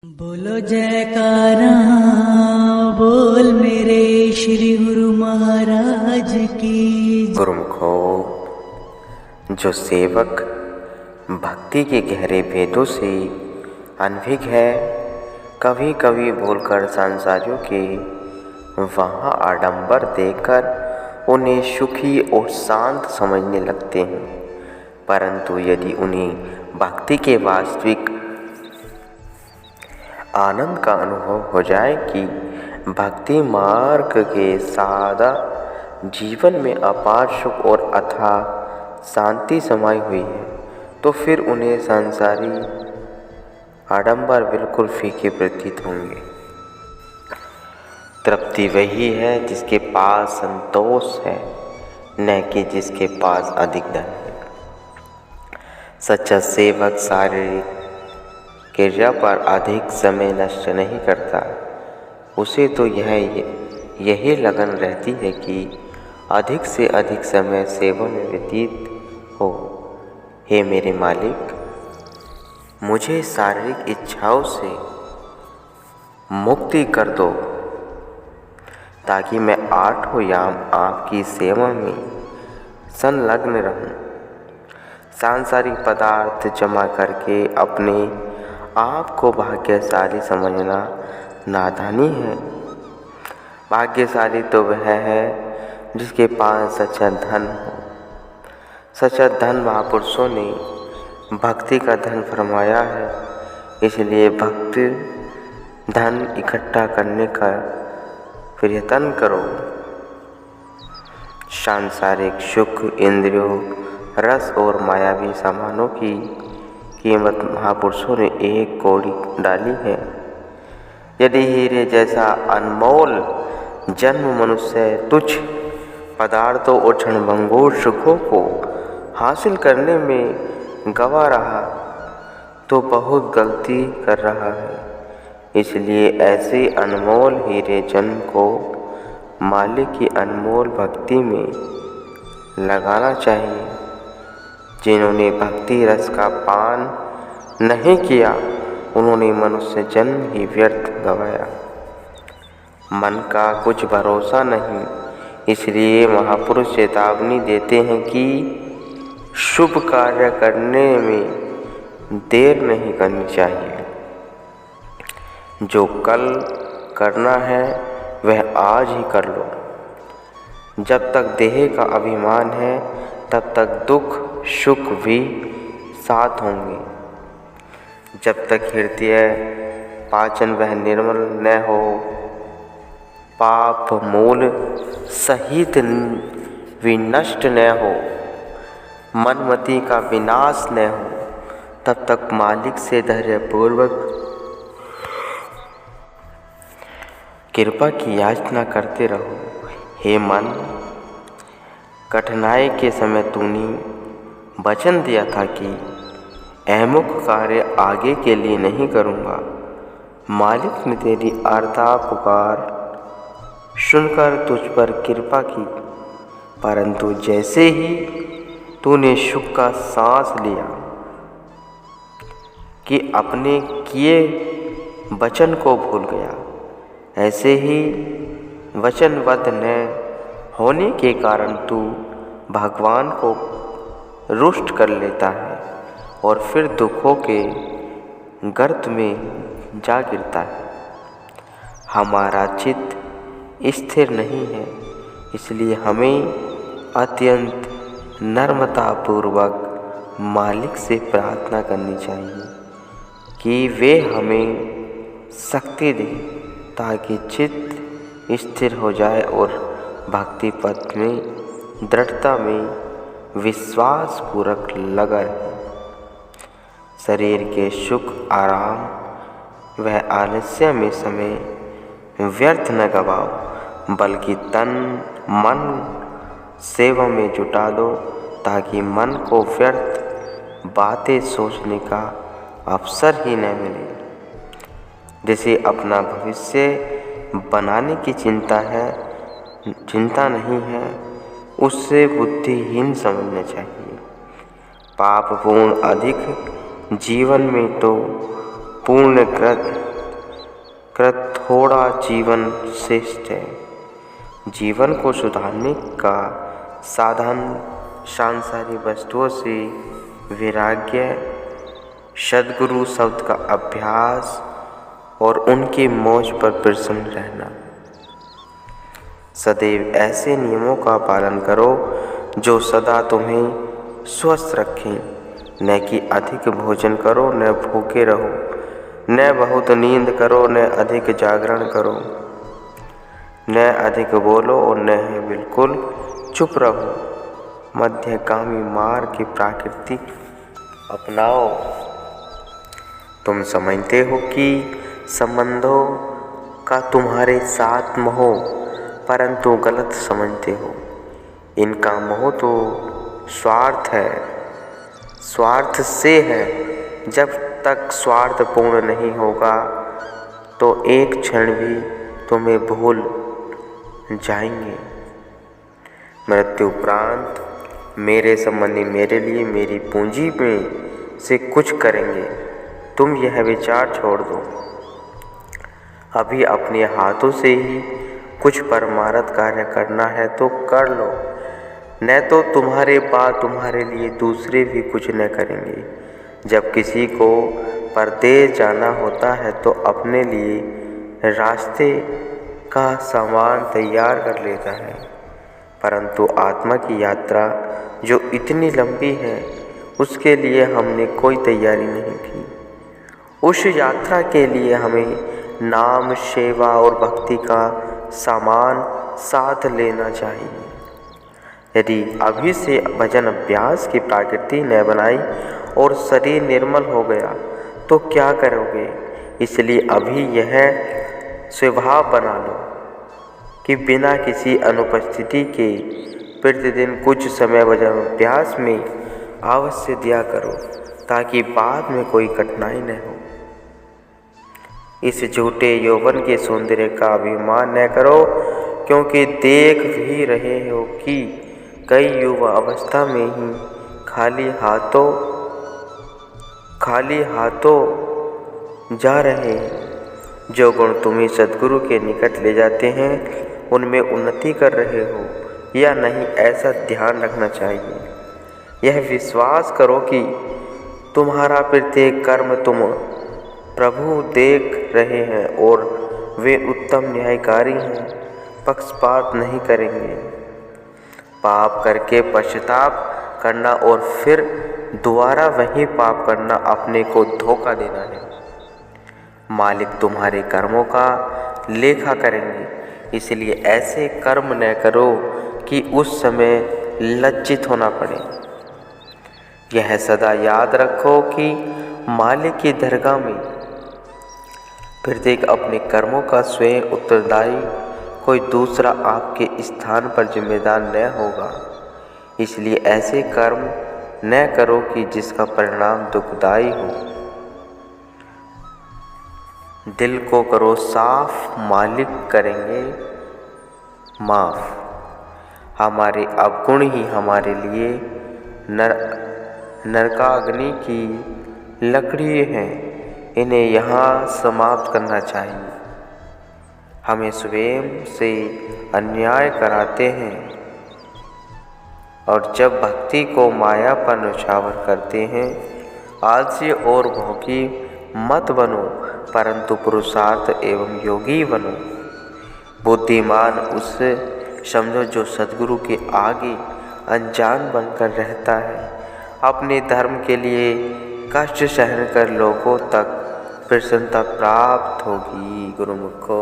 बोलो जयकारा बोल मेरे श्री गुरु महाराज की। गुरुमुखो, जो सेवक भक्ति के गहरे भेदों से अनभिज्ञ है, कभी कभी बोलकर संसारियों के वहाँ आडंबर देखकर उन्हें सुखी और शांत समझने लगते हैं। परंतु यदि उन्हें भक्ति के वास्तविक आनंद का अनुभव हो जाए कि भक्ति मार्ग के सादा जीवन में अपार सुख और अथाह शांति समाई हुई है, तो फिर उन्हें संसारी आडंबर बिल्कुल फीके प्रतीत होंगे। तृप्ति वही है जिसके पास संतोष है, न कि जिसके पास अधिक धन है। सच्चा सेवक शारीरिक क्रिया पर अधिक समय नष्ट नहीं करता। उसे तो यही लगन रहती है कि अधिक से अधिक समय सेवा में व्यतीत हो। हे मेरे मालिक, मुझे शारीरिक इच्छाओं से मुक्ति कर दो, ताकि मैं आठों याम आपकी सेवा में संलग्न रहूं। सांसारिक पदार्थ जमा करके अपने आप को भाग्यशाली समझना नादानी है। भाग्यशाली तो वह है जिसके पास सच्चा धन हो। सच्चा धन महापुरुषों ने भक्ति का धन फरमाया है। इसलिए भक्ति धन इकट्ठा करने का प्रयत्न करो। सांसारिक सुख, इंद्रियों, रस और मायावी सामानों की कीमत महापुरुषों ने एक कौड़ी डाली है। यदि हीरे जैसा अनमोल जन्म मनुष्य तुच्छ पदार्थों और क्षणभंगुर सुखों को हासिल करने में गंवा रहा, तो बहुत गलती कर रहा है। इसलिए ऐसे अनमोल हीरे जन्म को मालिक की अनमोल भक्ति में लगाना चाहिए। जिन्होंने भक्ति रस का पान नहीं किया, उन्होंने मनुष्य जन्म ही व्यर्थ गंवाया। मन का कुछ भरोसा नहीं, इसलिए महापुरुष चेतावनी देते हैं कि शुभ कार्य करने में देर नहीं करनी चाहिए। जो कल करना है वह आज ही कर लो। जब तक देह का अभिमान है, तब तक दुख सुख भी साथ होंगे। जब तक हृदय पाचन वह निर्मल न हो, पाप मूल सहित विनष्ट न हो, मनमति का विनाश न हो, तब तक मालिक से धैर्यपूर्वक कृपा की याचना करते रहो। हे मन, कठिनाई के समय तूने वचन दिया था कि अमुक कार्य आगे के लिए नहीं करूँगा। मालिक ने तेरी आर्ता पुकार सुनकर तुझ पर कृपा की, परंतु जैसे ही तूने सुख का सांस लिया कि अपने किए वचन को भूल गया, ऐसे ही वचनबद्ध न होने के कारण तू भगवान को रुष्ट कर लेता है और फिर दुखों के गर्त में जा गिरता है। हमारा चित्त स्थिर नहीं है, इसलिए हमें अत्यंत नम्रतापूर्वक मालिक से प्रार्थना करनी चाहिए कि वे हमें शक्ति दें, ताकि चित्त स्थिर हो जाए और भक्ति पथ में दृढ़ता में विश्वास पूर्वक लगा रहे। शरीर के सुख, आराम वह आलस्य में समय व्यर्थ न गवाओ, बल्कि तन मन सेवा में जुटा दो, ताकि मन को व्यर्थ बातें सोचने का अवसर ही न मिले। जिसे अपना भविष्य बनाने की चिंता नहीं है, उससे बुद्धिहीन समझना चाहिए। पापपूर्ण अधिक जीवन में तो पूर्ण कृत थोड़ा जीवन श्रेष्ठ है। जीवन को सुधारने का साधन सांसारिक वस्तुओं से वैराग्य, सद्गुरु शब्द का अभ्यास और उनके मौज पर प्रसन्न रहना। सदैव ऐसे नियमों का पालन करो जो सदा तुम्हें स्वस्थ रखें। न कि अधिक भोजन करो, न भूखे रहो, न बहुत नींद करो, न अधिक जागरण करो, न अधिक बोलो और न बिल्कुल चुप रहो। मध्यगामी मार्ग की प्रकृति अपनाओ। तुम समझते हो कि संबंधों का तुम्हारे साथ मोह, परंतु गलत समझते हो। इनका मोह तो स्वार्थ है, स्वार्थ से है। जब तक स्वार्थ पूर्ण नहीं होगा तो एक क्षण भी तुम्हें भूल जाएंगे। मृत्यु उपरांत मेरे संबंधी मेरे लिए मेरी पूंजी में से कुछ करेंगे। तुम यह विचार छोड़ दो। अभी अपने हाथों से ही कुछ परमार्थ कार्य करना है तो कर लो, न तो तुम्हारे बाद तुम्हारे लिए दूसरे भी कुछ न करेंगे। जब किसी को परदेश जाना होता है तो अपने लिए रास्ते का सामान तैयार कर लेता है, परंतु आत्मा की यात्रा जो इतनी लंबी है उसके लिए हमने कोई तैयारी नहीं की। उस यात्रा के लिए हमें नाम, सेवा और भक्ति का सामान साथ लेना चाहिए। यदि अभी से भजन अभ्यास की प्रकृति न बनाई और शरीर निर्मल हो गया तो क्या करोगे? इसलिए अभी यह स्वभाव बना लो कि बिना किसी अनुपस्थिति के प्रतिदिन कुछ समय भजन अभ्यास में अवश्य दिया करो, ताकि बाद में कोई कठिनाई न हो। इस झूठे यौवन के सौंदर्य का अभिमान न करो, क्योंकि देख भी रहे हो कि कई युवा अवस्था में ही खाली हाथों जा रहे हैं। जो गुण तुम्हें सद्गुरु के निकट ले जाते हैं उनमें उन्नति कर रहे हो या नहीं, ऐसा ध्यान रखना चाहिए। यह विश्वास करो कि तुम्हारा प्रत्येक कर्म तुम प्रभु देख रहे हैं और वे उत्तम न्यायकारी हैं, पक्षपात नहीं करेंगे। पाप करके पश्चाताप करना और फिर दोबारा वही पाप करना अपने को धोखा देना है। मालिक तुम्हारे कर्मों का लेखा करेंगे, इसलिए ऐसे कर्म न करो कि उस समय लज्जित होना पड़े। यह सदा याद रखो कि मालिक की दरगाह में प्रत्येक अपने कर्मों का स्वयं उत्तरदायी, कोई दूसरा आपके स्थान पर जिम्मेदार न होगा। इसलिए ऐसे कर्म न करो कि जिसका परिणाम दुखदायी हो। दिल को करो साफ, मालिक करेंगे माफ। हमारे अवगुण ही हमारे लिए नरकाग्नि की लकड़ी हैं, इन्हें यहाँ समाप्त करना चाहिए। हमें स्वयं से अन्याय कराते हैं और जब भक्ति को माया पर न्यौछावर करते हैं। आलसी और भोगी मत बनो, परंतु पुरुषार्थ एवं योगी बनो। बुद्धिमान उससे समझो जो सद्गुरु के आगे अनजान बनकर रहता है। अपने धर्म के लिए कष्ट सहन कर लोगों तक प्रसन्नता प्राप्त होगी। गुरुमुख को